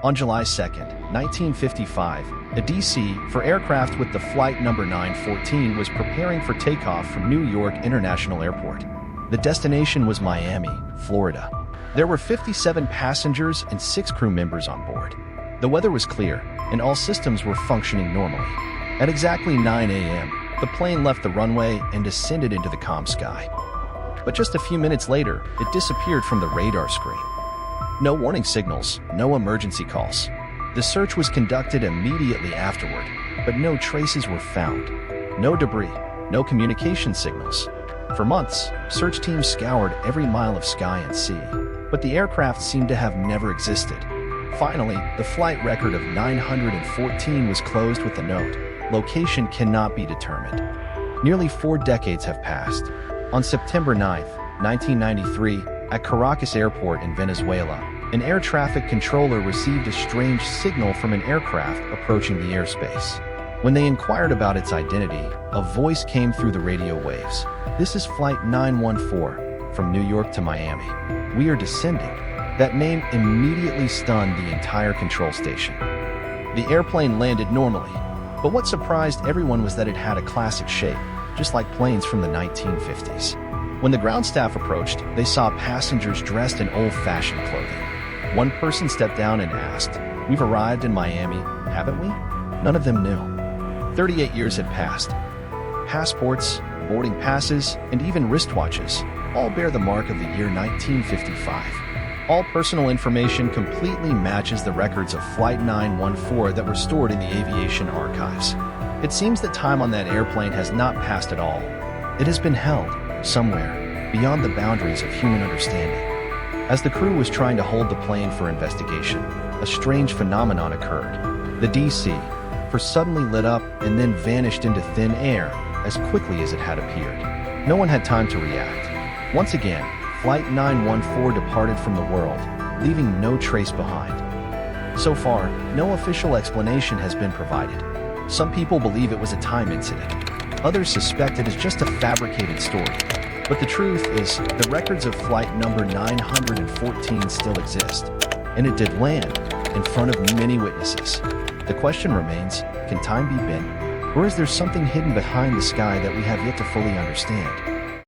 On July 2, 1955, a DC for aircraft with the flight number 914 was preparing for takeoff from New York International Airport. The destination was Miami, Florida. There were 57 passengers and 6 crew members on board. The weather was clear, and all systems were functioning normally. At exactly 9 a.m., the plane left the runway and descended into the calm sky. But just a few minutes later, it disappeared from the radar screen. No warning signals, no emergency calls. The search was conducted immediately afterward, but no traces were found. No debris, no communication signals. For months, search teams scoured every mile of sky and sea, but the aircraft seemed to have never existed. Finally, the flight record of 914 was closed with the note, "Location cannot be determined." Nearly 4 decades have passed. On September 9, 1993, at Caracas Airport in Venezuela, an air traffic controller received a strange signal from an aircraft approaching the airspace. When they inquired about its identity, a voice came through the radio waves. "This is Flight 914, from New York to Miami. We are descending." That name immediately stunned the entire control station. The airplane landed normally, but what surprised everyone was that it had a classic shape, just like planes from the 1950s. When the ground staff approached, they saw passengers dressed in old-fashioned clothing. One person stepped down and asked, "We've arrived in Miami, haven't we?" None of them knew. 38 years had passed. Passports, boarding passes, and even wristwatches all bear the mark of the year 1955. All personal information completely matches the records of Flight 914 that were stored in the aviation archives. It seems that time on that airplane has not passed at all. It has been held, somewhere, beyond the boundaries of human understanding. As the crew was trying to hold the plane for investigation, a strange phenomenon occurred. The DC suddenly lit up and then vanished into thin air as quickly as it had appeared. No one had time to react. Once again, Flight 914 departed from the world, leaving no trace behind. So far, no official explanation has been provided. Some people believe it was a time incident. Others suspect it is just a fabricated story. But the truth is, the records of flight number 914 still exist, and it did land in front of many witnesses. The question remains, can time be bent, or is there something hidden behind the sky that we have yet to fully understand?